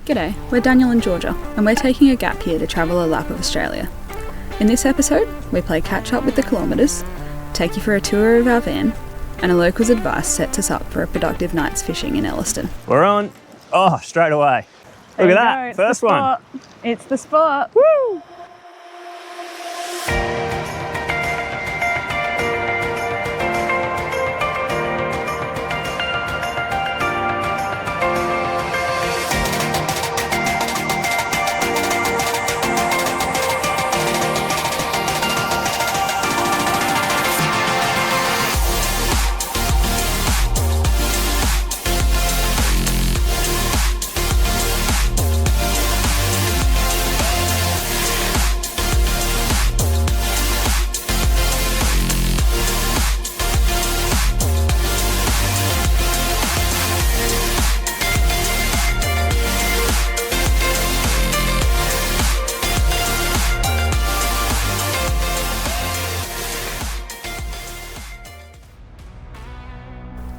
G'day, we're Daniel and Georgia, and we're taking a gap year to travel a lap of Australia. In this episode, we play catch up with the kilometres, take you for a tour of our van, and a local's advice sets us up for a productive night's fishing in Ellison. We're on. Oh, straight away. Look at that, first one. It's the spot. Woo!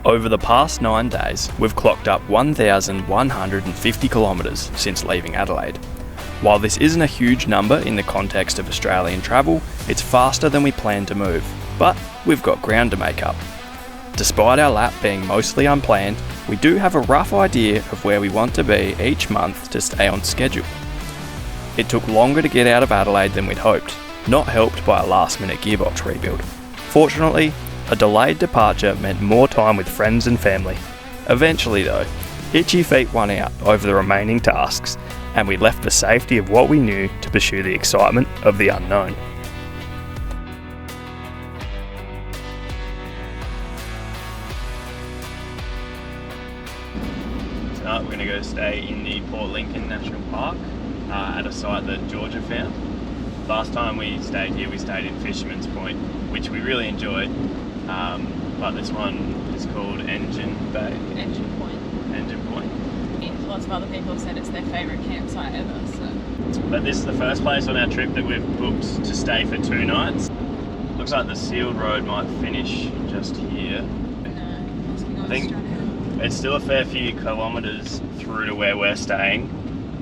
Over the past 9 days, we've clocked up 1,150 kilometres since leaving Adelaide. While this isn't a huge number in the context of Australian travel, it's faster than we planned to move, but we've got ground to make up. Despite our lap being mostly unplanned, we do have a rough idea of where we want to be each month to stay on schedule. It took longer to get out of Adelaide than we'd hoped, not helped by a last-minute gearbox rebuild. Fortunately, a delayed departure meant more time with friends and family. Eventually though, itchy feet won out over the remaining tasks, and we left the safety of what we knew to pursue the excitement of the unknown. Tonight we're going to go stay in the Port Lincoln National Park at a site that Georgia found. Last time we stayed here, we stayed in Fisherman's Point, which we really enjoyed. But this one is called Engine Point. Lots of other people have said it's their favourite campsite ever, so. But this is the first place on our trip that we've booked to stay for 2 nights. Looks like the sealed road might finish just here. No, I think it's still a fair few kilometres through to where we're staying,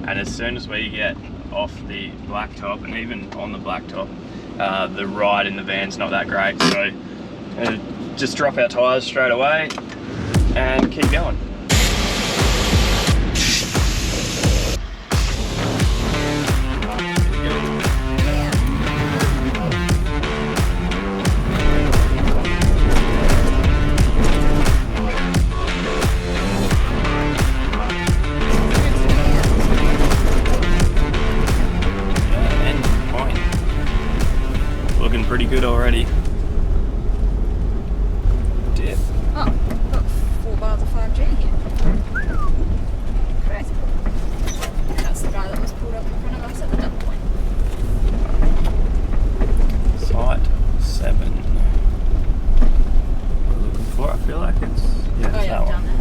and as soon as we get off the blacktop, and even on the blacktop, the ride in the van's not that great, so just drop our tyres straight away and keep going. End point. Looking pretty good already. Got 4 bars of 5G here. Great. That's the guy that was pulled up in front of us at the dump point. Site 7. What we're looking for, I feel like it's that one. Down there.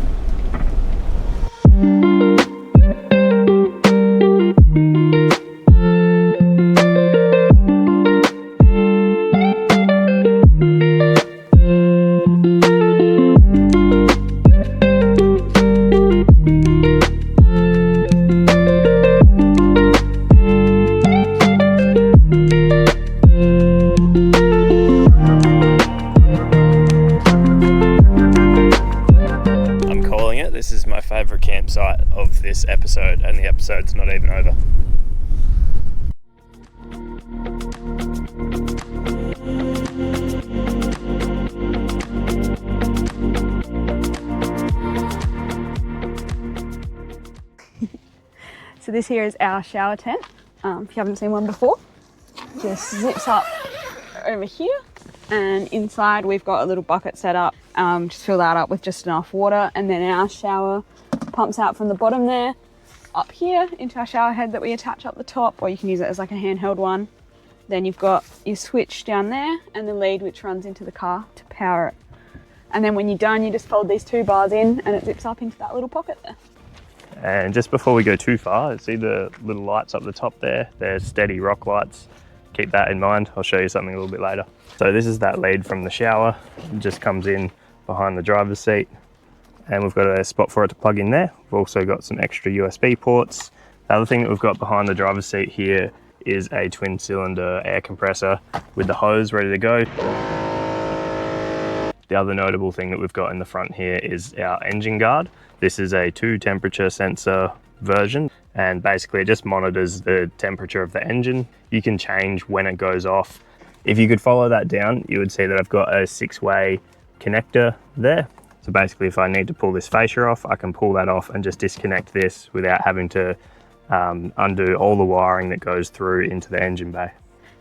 This is my favourite campsite of this episode, and the episode's not even over. So this here is our shower tent. If you haven't seen one before, just zips up over here, and inside we've got a little bucket set up. Just fill that up with just enough water, and then our shower pumps out from the bottom there up here into our shower head that we attach up the top, or you can use it as like a handheld one. Then you've got your switch down there and the lead which runs into the car to power it. And then when you're done, you just fold these 2 bars in and it zips up into that little pocket there. And just before we go too far, see the little lights up the top there? They're steady rock lights. Keep that in mind. I'll show you something a little bit later. So this is that lead from the shower. It just comes in behind the driver's seat, and we've got a spot for it to plug in there. We've also got some extra USB ports The other thing that we've got behind the driver's seat here is a twin cylinder air compressor with the hose ready to go. The other notable thing that we've got in the front here is our engine guard. This is a 2 temperature sensor version, and basically it just monitors the temperature of the engine. You can change when it goes off. If you could follow that down, you would see that I've got a 6-way connector there. So basically if I need to pull this fascia off, I can pull that off and just disconnect this without having to undo all the wiring that goes through into the engine bay.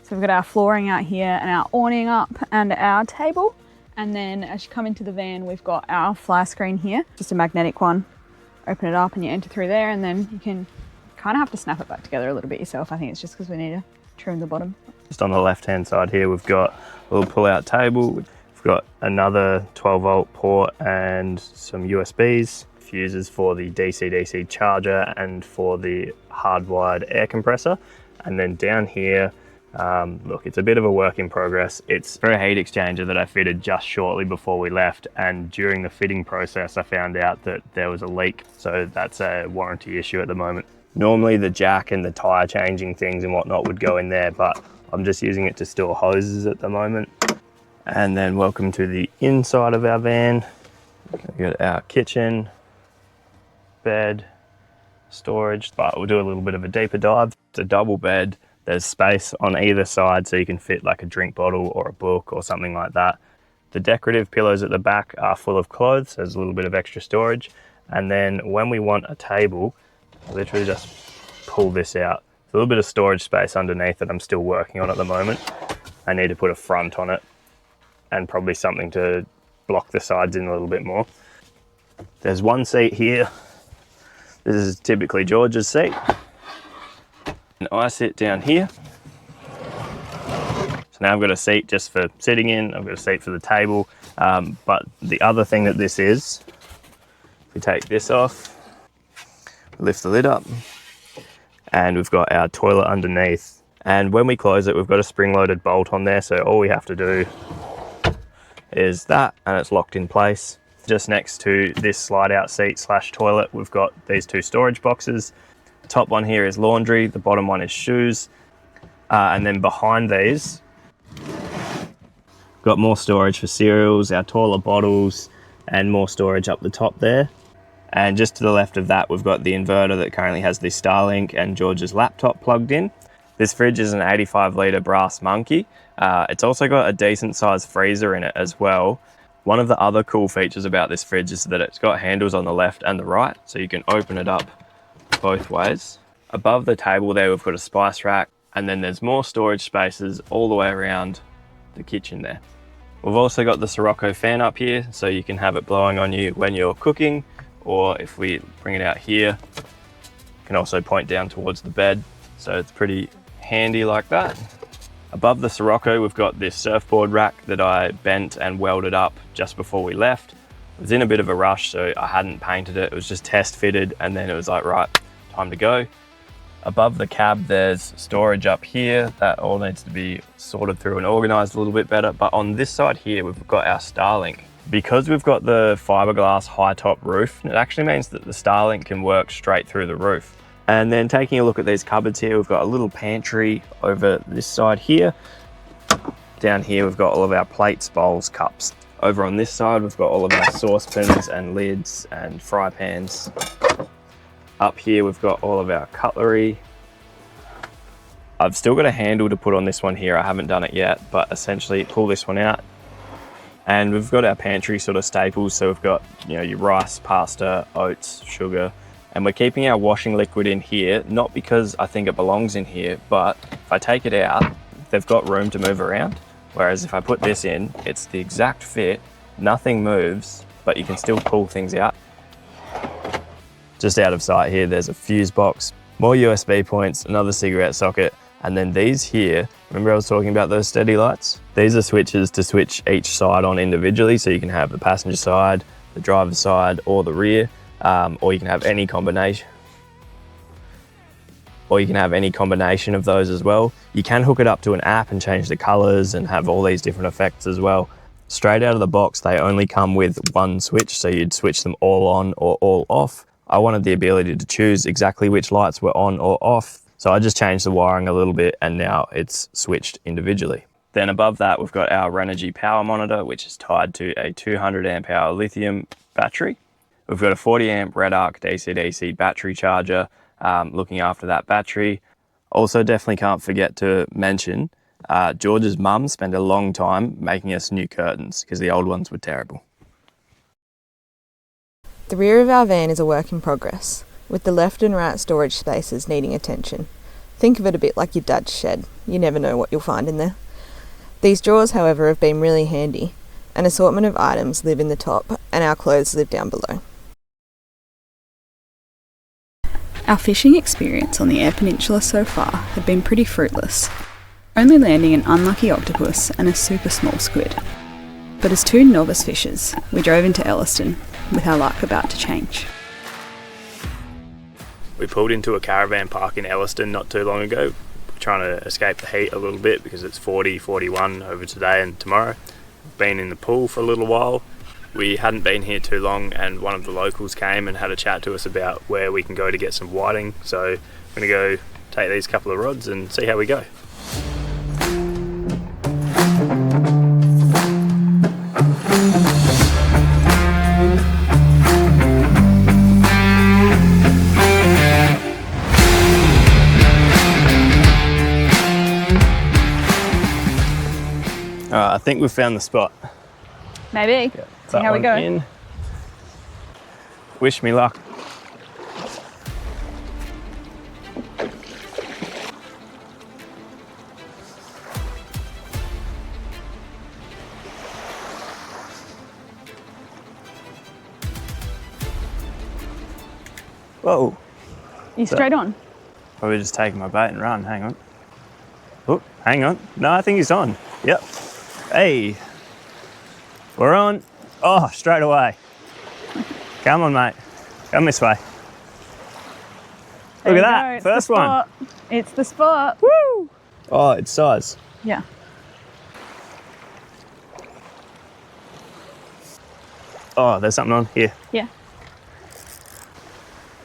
So we've got our flooring out here and our awning up and our table. And then as you come into the van, we've got our fly screen here, just a magnetic one. Open it up and you enter through there, and then you can kind of have to snap it back together a little bit yourself. I think it's just because we need to trim the bottom. Just on the left-hand side here, we've got a little pull-out table. We've got another 12-volt port and some USBs, fuses for the DC-DC charger and for the hardwired air compressor. And then down here, look, it's a bit of a work in progress. It's for a heat exchanger that I fitted just shortly before we left, and during the fitting process I found out that there was a leak, so that's a warranty issue at the moment. Normally the jack and the tyre changing things and whatnot would go in there, but I'm just using it to store hoses at the moment. And then welcome to the inside of our van. We've got our kitchen, bed, storage, but we'll do a little bit of a deeper dive. It's a double bed. There's space on either side so you can fit like a drink bottle or a book or something like that. The decorative pillows at the back are full of clothes, so there's a little bit of extra storage. And then when we want a table, literally just pull this out. There's a little bit of storage space underneath that I'm still working on at the moment. I need to put a front on it and probably something to block the sides in a little bit more. There's one seat here. This is typically George's seat. And I sit down here. So now I've got a seat just for sitting in, I've got a seat for the table. But the other thing that this is, we take this off, lift the lid up, and we've got our toilet underneath. And when we close it, we've got a spring-loaded bolt on there, so all we have to do is that, and it's locked in place. Just next to this slide-out seat slash toilet, we've got these 2 storage boxes. The top one here is laundry, the bottom one is shoes. And then behind these, got more storage for cereals, our taller bottles, and more storage up the top there. And just to the left of that, we've got the inverter that currently has the Starlink and George's laptop plugged in. This fridge is an 85-litre brass monkey. It's also got a decent sized freezer in it as well. One of the other cool features about this fridge is that it's got handles on the left and the right, so you can open it up both ways. Above the table there, we've got a spice rack, and then there's more storage spaces all the way around the kitchen there. We've also got the Sirocco fan up here, so you can have it blowing on you when you're cooking, or if we bring it out here, it can also point down towards the bed, so it's pretty handy like that. Above the Sirocco, we've got this surfboard rack that I bent and welded up just before we left. It was in a bit of a rush, so I hadn't painted it. It was just test fitted, and then it was like, right, time to go. Above the cab, there's storage up here. That all needs to be sorted through and organized a little bit better. But on this side here, we've got our Starlink. Because we've got the fiberglass high top roof, it actually means that the Starlink can work straight through the roof. And then taking a look at these cupboards here, we've got a little pantry over this side here. Down here, we've got all of our plates, bowls, cups. Over on this side, we've got all of our saucepans and lids and fry pans. Up here, we've got all of our cutlery. I've still got a handle to put on this one here. I haven't done it yet, but essentially pull this one out. And we've got our pantry sort of staples. So we've got, you know, your rice, pasta, oats, sugar. And we're keeping our washing liquid in here, not because I think it belongs in here, but if I take it out, they've got room to move around. Whereas if I put this in, it's the exact fit, nothing moves, but you can still pull things out. Just out of sight here, there's a fuse box, more USB points, another cigarette socket, and then these here, remember I was talking about those steady lights? These are switches to switch each side on individually, so you can have the passenger side, the driver's side, or the rear. Or you can have any combination. Or you can have any combination of those as well. You can hook it up to an app and change the colors and have all these different effects as well. Straight out of the box, they only come with one switch, so you'd switch them all on or all off. I wanted the ability to choose exactly which lights were on or off, so I just changed the wiring a little bit and now it's switched individually. Then above that, we've got our Renogy power monitor, which is tied to a 200 amp hour lithium battery. We've got a 40 amp Red Arc DC-DC battery charger looking after that battery. Also, definitely can't forget to mention George's mum spent a long time making us new curtains because the old ones were terrible. The rear of our van is a work in progress, with the left and right storage spaces needing attention. Think of it a bit like your dad's shed. You never know what you'll find in there. These drawers, however, have been really handy. An assortment of items live in the top, and our clothes live down below. Our fishing experience on the Eyre Peninsula so far had been pretty fruitless, only landing an unlucky octopus and a super small squid. But as two novice fishers, we drove into Ellison, with our luck about to change. We pulled into a caravan park in Ellison not too long ago, trying to escape the heat a little bit because it's 40, 41 over today and tomorrow. Been in the pool for a little while. We hadn't been here too long and one of the locals came and had a chat to us about where we can go to get some whiting. So I'm going to go take these couple of rods and see how we go. Alright, I think we've found the spot. Maybe. Yeah, See how we go. In. Wish me luck. Whoa. You straight on? Probably just taking my bait and run. Hang on. Oh, hang on. No, I think he's on. Yep. Hey. We're on. Oh, straight away. Come on, mate. Come this way. Look at that. First one. It's the spot. Woo! Oh, it's size. Yeah. Oh, there's something on here. Yeah.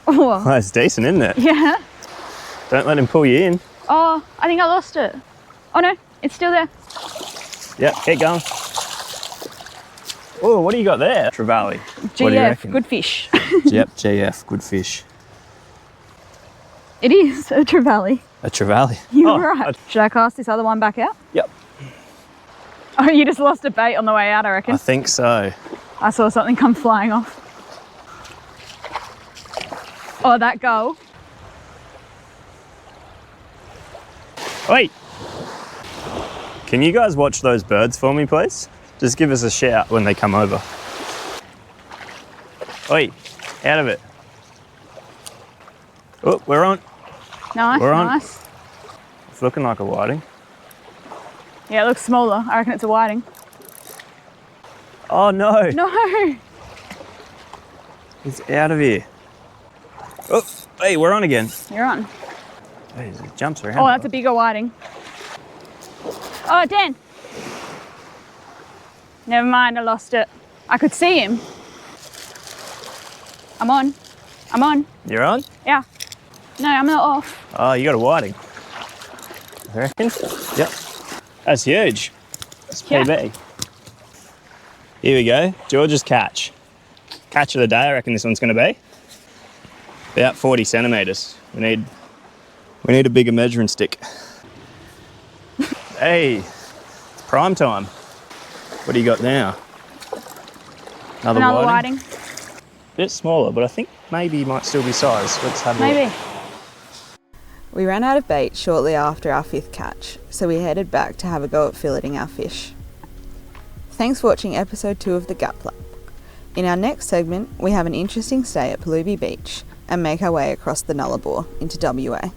Oh, Oh, it's decent, isn't it? yeah. Don't let him pull you in. Oh, I think I lost it. Oh no, it's still there. Yep, keep going. Oh, what do you got there? Trevally. What do you GF, reckon? good fish. Yep, GF, good fish. It is a trevally. A trevally. You're right. Should I cast this other one back out? Yep. Oh, you just lost a bait on the way out, I reckon. I think so. I saw something come flying off. Oh, that gull. Wait. Can you guys watch those birds for me, please? Just give us a shout when they come over. Wait, out of it. Oh, we're on. Nice, We're on. nice. It's looking like a whiting. Yeah, it looks smaller. I reckon it's a whiting. Oh no, No! it's out of here. Oh, hey, we're on again. You're on. Hey, it jumps around. Oh, that's a bigger whiting. Oh, Dan! Never mind, I lost it. I could see him. I'm on. I'm on. You're on? Yeah. No, I'm not off. Oh, you got a whiting. I reckon? Yep. That's huge. That's Yeah. PB. Here we go. George's catch. Catch of the day, I reckon this one's going to be. About 40 centimetres. We need a bigger measuring stick. Hey, it's prime time. What do you got now? Another whiting. Bit smaller, but I think maybe he might still be size. Let's have a look. Maybe. We ran out of bait shortly after our 5th catch, so we headed back to have a go at filleting our fish. Thanks for watching episode 2 of The Gap Lap. In our next segment, we have an interesting stay at Palubi Beach and make our way across the Nullarbor into WA.